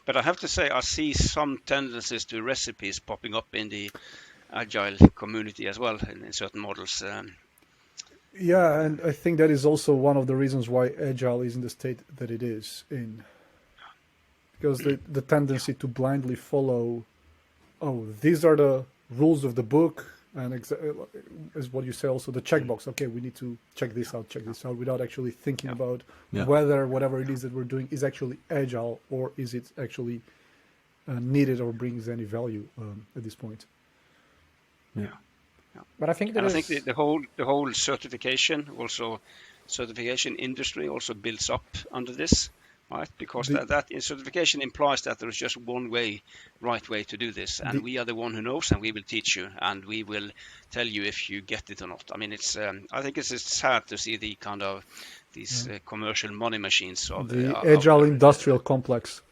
Speaker 2: but I have to say I see some tendencies to recipes popping up in the Agile community as well in certain models.
Speaker 4: Yeah, and I think that is also one of the reasons why Agile is in the state that it is in. Because the tendency to blindly follow, these are the rules of the book, and is what you say also, the checkbox. Okay, we need to check this out, without actually thinking about whether whatever it is that we're doing is actually Agile, or is it actually needed or brings any value at this point.
Speaker 3: But I think
Speaker 2: I think the whole certification industry also builds up under this, right? Because that certification implies that there is just one right way to do this, and we are the one who knows, and we will teach you, and we will tell you if you get it or not. I mean, it's I think it's sad to see the kind of these commercial money machines of
Speaker 4: the Agile industrial complex.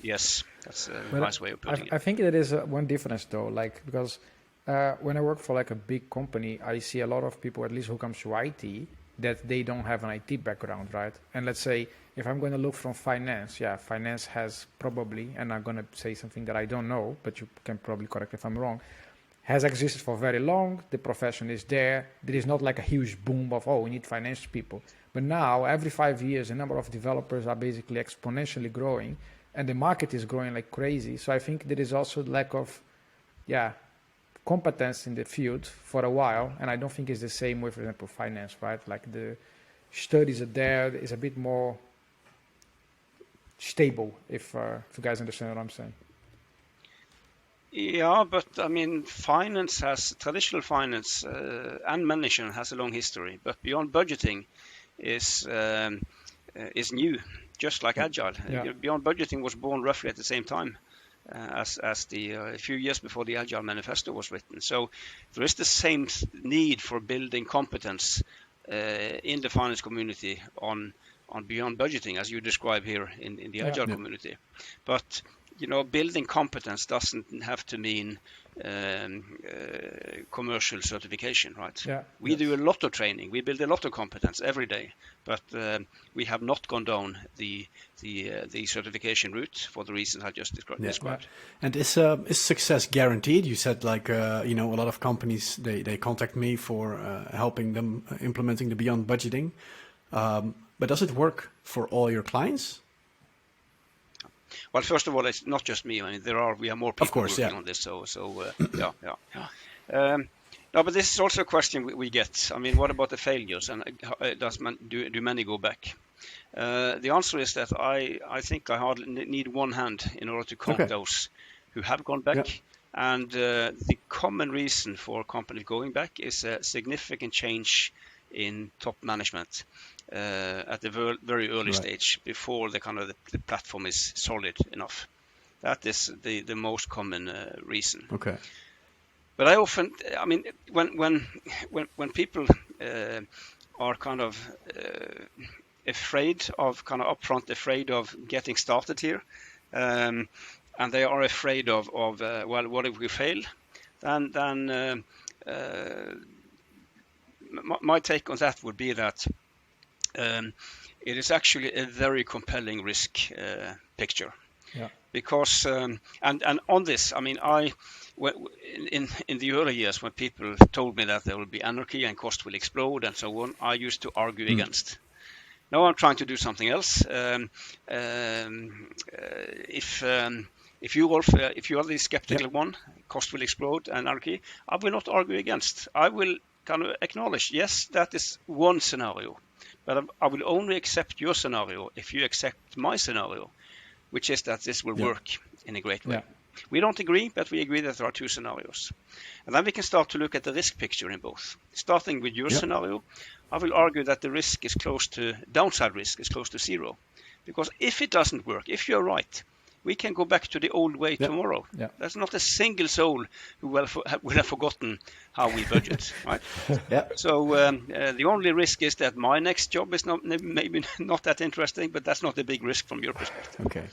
Speaker 2: Yes, that's a nice way of putting it.
Speaker 3: I think there is one difference though, like because when I work for like a big company, I see a lot of people, at least who comes to IT, that they don't have an IT background, right? And let's say if I'm going to look from finance, finance has probably, and I'm going to say something that I don't know, but you can probably correct if I'm wrong, has existed for very long. The profession is there. There is not like a huge boom of, we need finance people. But now, every 5 years, the number of developers are basically exponentially growing, and the market is growing like crazy. So I think there is also lack of, competence in the field for a while, and I don't think it's the same way, for example, finance, right? Like the studies are there, it's a bit more stable, if you guys understand what I'm saying.
Speaker 2: Yeah, but I mean, traditional finance and management has a long history, but beyond budgeting is new, just like Agile. Beyond budgeting was born roughly at the same time as a few years before the Agile Manifesto was written. So there is the same need for building competence in the finance community on beyond budgeting, as you describe here in the Agile community. But building competence doesn't have to mean commercial certification, right?
Speaker 3: Yeah.
Speaker 2: We do a lot of training. We build a lot of competence every day, but we have not gone down the certification route for the reasons I just described.
Speaker 1: And is success guaranteed? You said like a lot of companies they contact me for helping them implementing the Beyond Budgeting, but does it work for all your clients?
Speaker 2: Well, first of all, it's not just me. I mean, we are more people working on this. So yeah. No, but this is also a question we get. I mean, what about the failures, and do many go back? The answer is that I think I hardly need one hand in order to count those who have gone back. Yeah. And the common reason for companies going back is a significant change in top management at the very early stage, before the platform is solid enough. That is the most common reason.
Speaker 1: Okay.
Speaker 2: But when people are upfront afraid of getting started here, and they are afraid of what if we fail, then my take on that would be that it is actually a very compelling risk picture.
Speaker 3: Yeah.
Speaker 2: Because and on this, I mean, in the early years when people told me that there will be anarchy and cost will explode and so on, I used to argue against. Now I'm trying to do something else. If you are the skeptical one, cost will explode, anarchy, I will not argue against. I will acknowledge, yes, that is one scenario, but I will only accept your scenario if you accept my scenario, which is that this will work in a great way. Yeah. We don't agree, but we agree that there are two scenarios. And then we can start to look at the risk picture in both. Starting with your scenario, I will argue that the risk is downside risk is close to zero. Because if it doesn't work, if you're right, we can go back to the old way tomorrow. Yeah. There's not a single soul who will have forgotten how we budget, right?
Speaker 1: Yeah.
Speaker 2: So the only risk is that my next job is maybe not that interesting, but that's not a big risk from your perspective.
Speaker 1: Okay.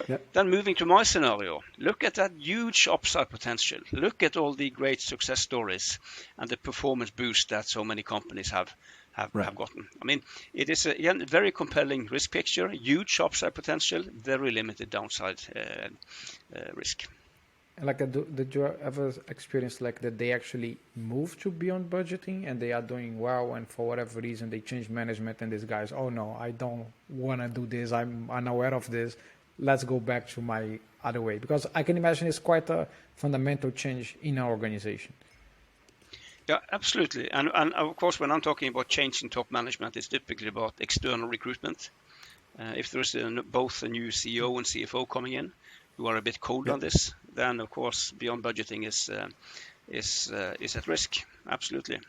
Speaker 1: Yeah.
Speaker 2: Then moving to my scenario, look at that huge upside potential. Look at all the great success stories and the performance boost that so many companies have gotten. I mean, it is a very compelling risk picture, huge upside potential, very limited downside risk.
Speaker 3: Like, did you ever experience like that they actually moved to Beyond Budgeting and they are doing well, and for whatever reason they changed management and these guys, oh no, I don't want to do this, I'm unaware of this, let's go back to my other way? Because I can imagine it's quite a fundamental change in our organization.
Speaker 2: Yeah, absolutely. And of course, when I'm talking about change in top management, it's typically about external recruitment. If there's both a new CEO and CFO coming in who are a bit cold on this, then of course Beyond Budgeting is at risk. Absolutely.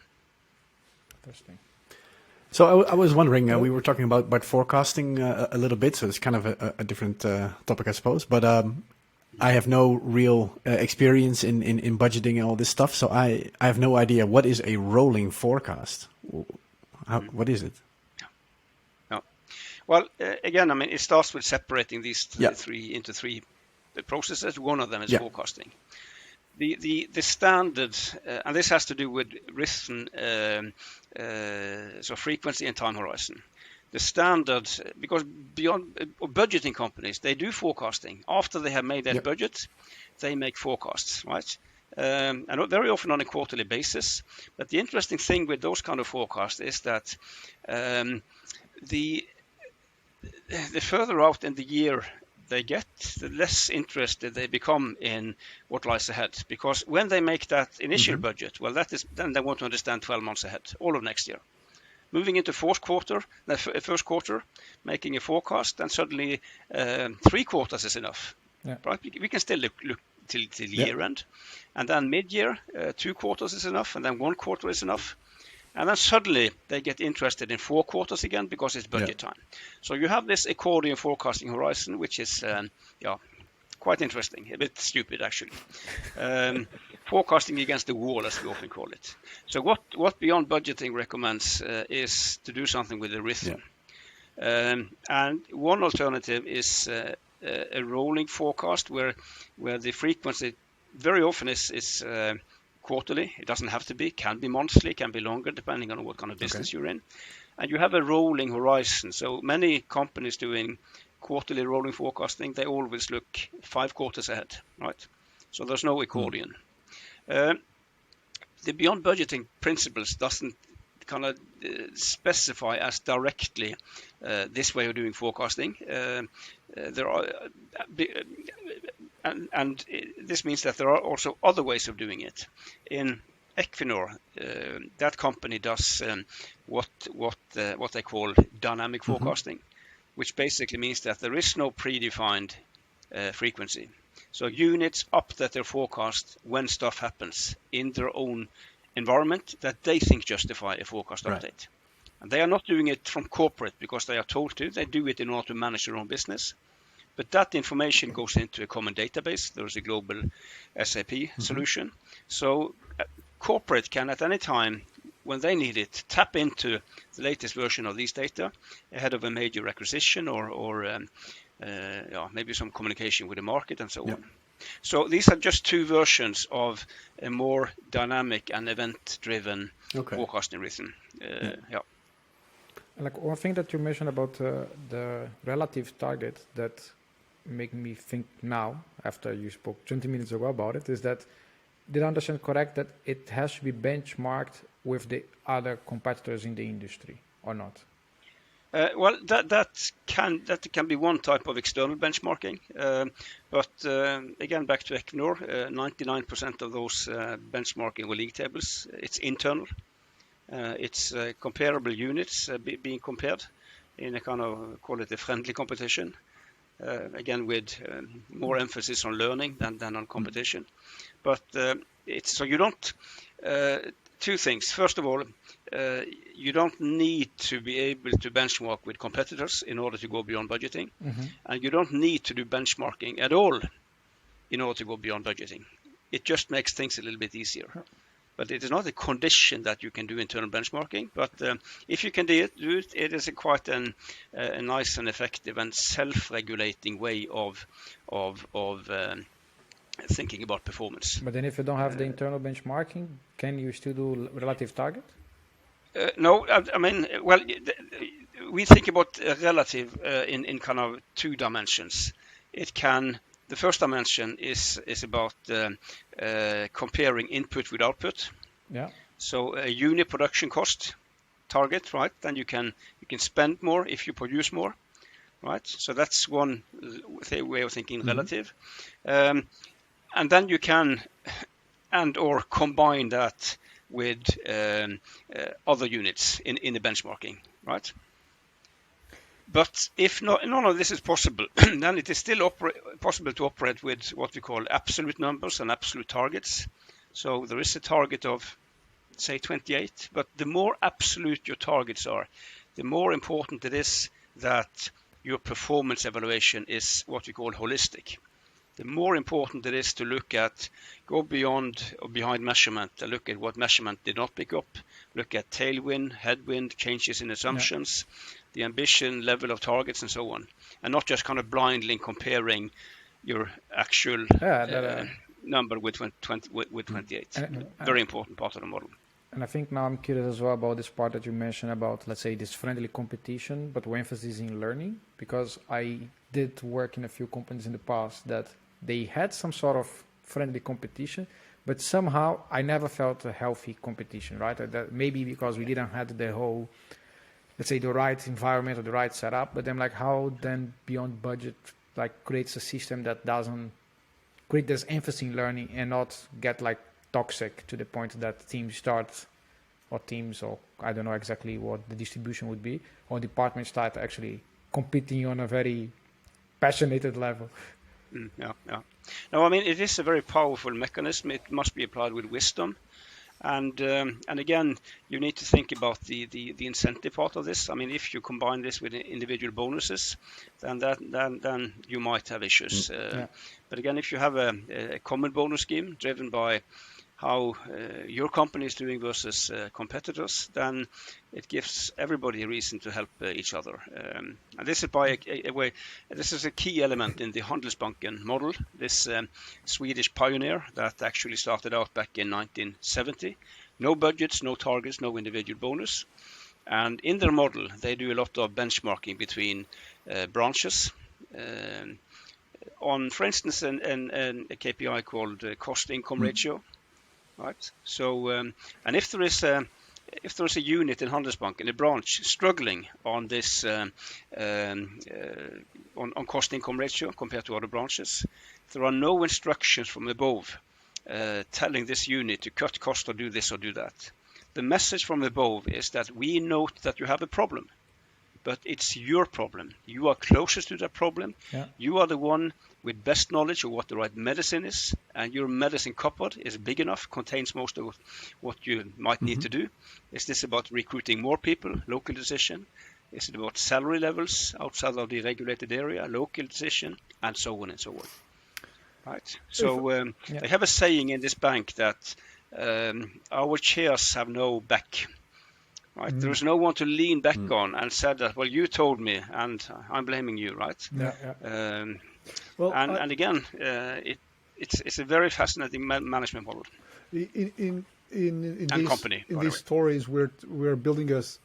Speaker 3: Interesting.
Speaker 1: So I was wondering, we were talking about forecasting a little bit, so it's kind of a different topic, I suppose. But I have no real experience in budgeting and all this stuff, so I have no idea what is a rolling forecast. What is it?
Speaker 2: Yeah. Well, again, I mean, it starts with separating these three into three processes. One of them is forecasting. The standard, and this has to do with risk, so frequency and time horizon. The standard, because beyond budgeting companies, they do forecasting. After they have made that budget, they make forecasts, right? And very often on a quarterly basis. But the interesting thing with those kind of forecasts is that the further out in the year they get, the less interested they become in what lies ahead. Because when they make that initial budget, well, then they want to understand 12 months ahead, all of next year. Moving into first quarter, making a forecast, and suddenly 3 quarters is enough. Yeah. Right? We can still look till year end, and then mid-year, 2 quarters is enough, and then 1 quarter is enough. And then suddenly they get interested in 4 quarters again because it's budget time. So you have this accordion forecasting horizon, which is quite interesting, a bit stupid actually. Forecasting against the wall, as we often call it. So what Beyond Budgeting recommends is to do something with the rhythm. And one alternative is a rolling forecast where the frequency very often is quarterly. It doesn't have to be, can be monthly, can be longer, depending on what kind of business you're in. And you have a rolling horizon. So many companies doing quarterly rolling forecasting, they always look 5 quarters ahead, right? So there's no accordion. The Beyond Budgeting principles doesn't kind of specify as directly this way of doing forecasting. There are, and this means that there are also other ways of doing it. In Equinor, that company does what they call dynamic forecasting, which basically means that there is no predefined frequency. So units update their forecast when stuff happens in their own environment that they think justify a forecast update. And they are not doing it from corporate because they are told to. They do it in order to manage their own business. But that information goes into a common database. There is a global SAP solution. So corporate can at any time, when they need it, tap into the latest version of these data ahead of a major acquisition or maybe some communication with the market and so on. So these are just 2 versions of a more dynamic and event-driven forecasting rhythm.
Speaker 3: Like one thing that you mentioned about the relative target that make me think now, after you spoke 20 minutes ago about it, is that, did I understand correct that it has to be benchmarked with the other competitors in the industry or not?
Speaker 2: Well, that can be one type of external benchmarking, but again, back to Equinor, 99% of those benchmarking or league tables, it's internal. It's comparable units being compared in a kind of, call it a friendly competition. Again, with more emphasis on learning than on competition. But it's so you don't. 2 things. First of all, you don't need to be able to benchmark with competitors in order to go beyond budgeting, and you don't need to do benchmarking at all in order to go beyond budgeting. It just makes things a little bit easier. But it is not a condition that you can do internal benchmarking. But if you can do it, it is quite a nice and effective and self-regulating way of thinking about performance.
Speaker 3: But then if you don't have the internal benchmarking, can you still do relative target?
Speaker 2: No, I mean, well, we think about relative in kind of 2 dimensions. The first dimension is about comparing input with output.
Speaker 3: Yeah.
Speaker 2: So a unit production cost target, right? Then you can spend more if you produce more, right? So that's one way of thinking relative. And then you can or combine that with other units in the benchmarking, right? But if none of this is possible, then it is still possible to operate with what we call absolute numbers and absolute targets. So there is a target of, say, 28, but the more absolute your targets are, the more important it is that your performance evaluation is what we call holistic. The more important it is to go beyond or behind measurement, and look at what measurement did not pick up, look at tailwind, headwind, changes in assumptions, the ambition level of targets and so on, and not just kind of blindly comparing your actual number with 28. Very important part of the model.
Speaker 3: And I think now I'm curious as well about this part that you mentioned about, let's say, this friendly competition, but with emphasis in learning, because I did work in a few companies in the past that they had some sort of friendly competition, but somehow I never felt a healthy competition, right? That maybe because we didn't have the whole, let's say, the right environment or the right setup, but then like how then Beyond Budget like creates a system that doesn't create this emphasis in learning and not get like toxic to the point that teams or I don't know exactly what the distribution would be, or departments start actually competing on a very passionate level.
Speaker 2: Yeah. No, I mean, it is a very powerful mechanism. It must be applied with wisdom. And again, you need to think about the incentive part of this. I mean, if you combine this with individual bonuses, then you might have issues. But again, if you have a common bonus scheme driven by how your company is doing versus competitors, then it gives everybody a reason to help each other. And this is by a way. This is a key element in the Handelsbanken model. This Swedish pioneer that actually started out back in 1970. No budgets, no targets, no individual bonus. And in their model, they do a lot of benchmarking between branches. On, for instance, a KPI called cost-income ratio. Right. So, and if there is a unit in Handelsbanken, a branch struggling on this on cost-income ratio compared to other branches, there are no instructions from above telling this unit to cut cost or do this or do that. The message from above is that we note that you have a problem, but it's your problem. You are closest to that problem. Yeah. You are the one with best knowledge of what the right medicine is, and your medicine cupboard is big enough, contains most of what you might need to do. Is this about recruiting more people, local decision? Is it about salary levels outside of the regulated area, local decision, and so on and so on? Right. So they have a saying in this bank that our chairs have no back. Right. There is no one to lean back on and said that, well, you told me, and I'm blaming you, right? Yeah. Well, and again, it's a very fascinating management model.
Speaker 4: In these stories, we're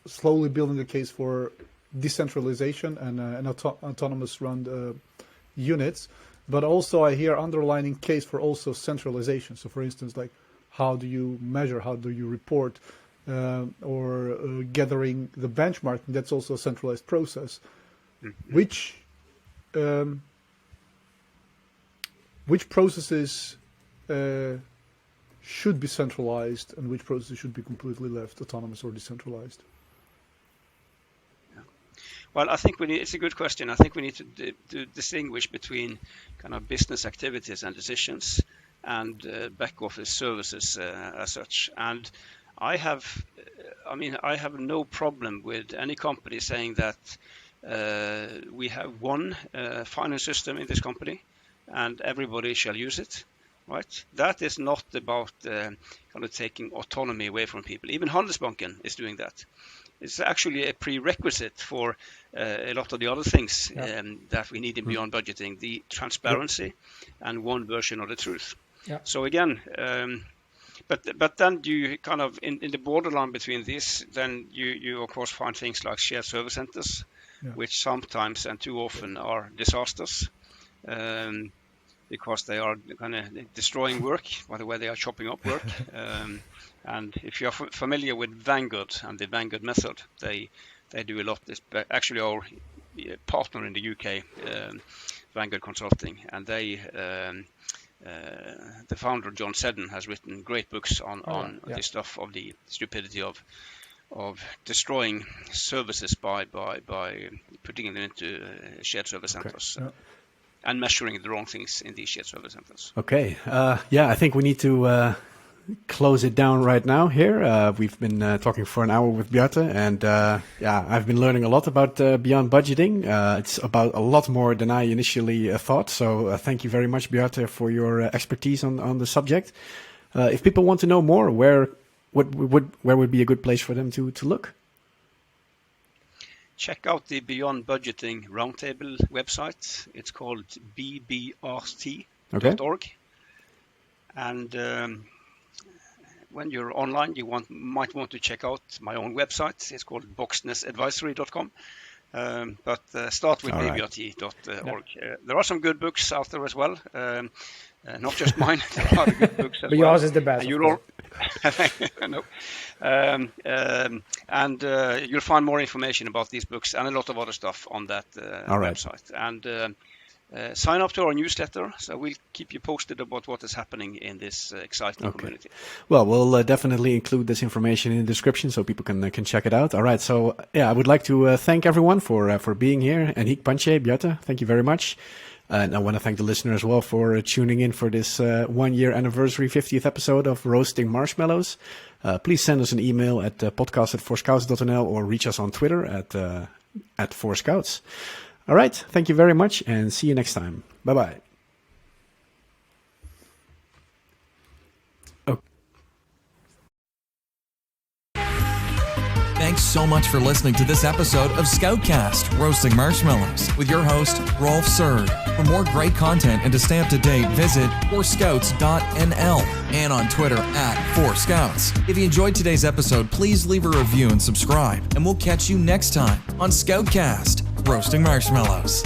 Speaker 4: slowly building a case for decentralization and autonomous run units, but also I hear underlining case for also centralization. So, for instance, like how do you measure, how do you report? Or gathering the benchmarking, that's also a centralized process. Which processes should be centralized and which processes should be completely left autonomous or decentralized?
Speaker 2: Well, I think it's a good question. I think we need to distinguish between kind of business activities and decisions and back office services as such. And I have no problem with any company saying that we have one finance system in this company and everybody shall use it, right? That is not about kind of taking autonomy away from people. Even Handelsbanken is doing that. It's actually a prerequisite for a lot of the other things that we need in Beyond Budgeting, the transparency and one version of the truth. Yeah. So again, but then you kind of in the borderline between these, then you of course find things like shared service centers, which sometimes and too often are disasters, because they are kind of destroying work by the way they are chopping up work. And if you are familiar with Vanguard and the Vanguard method, they do a lot. Actually, our partner in the UK, Vanguard Consulting, and they. The founder John Seddon has written great books on this stuff of the stupidity of destroying services by putting them into shared service centers and measuring the wrong things in these shared service centers.
Speaker 1: Okay, I think we need to close it down right now here. We've been talking for an hour with Bjarte, and I've been learning a lot about Beyond Budgeting. It's about a lot more than I initially thought. So thank you very much, Bjarte, for your expertise on the subject. If people want to know more, where would be a good place for them to look?
Speaker 2: Check out the Beyond Budgeting Roundtable website. It's called bbrt.org. And when you're online, you might want to check out my own website. It's called bogsnesadvisory.com. But start with bbrt.org. There are some good books out there as well. Not just mine. There are other good books as
Speaker 3: but
Speaker 2: well.
Speaker 3: Yours is the best.
Speaker 2: No. And you'll find more information about these books and a lot of other stuff on that website. And sign up to our newsletter, so we'll keep you posted about what is happening in this exciting community.
Speaker 1: Well, we'll definitely include this information in the description so people can check it out. All right, so I would like to thank everyone for being here. And Henk, Panche, Bjarte, thank you very much. And I want to thank the listener as well for tuning in for this 1-year anniversary 50th episode of Roasting Marshmallows. Please send us an email at podcast@4scouts.nl or reach us on Twitter at 4scouts. All right. Thank you very much and see you next time. Bye-bye.
Speaker 5: Thanks so much for listening to this episode of Scoutcast, Roasting Marshmallows, with your host, Rolf Surd. For more great content and to stay up to date, visit forscouts.nl and on Twitter @forscouts. If you enjoyed today's episode, please leave a review and subscribe, and we'll catch you next time on Scoutcast, Roasting Marshmallows.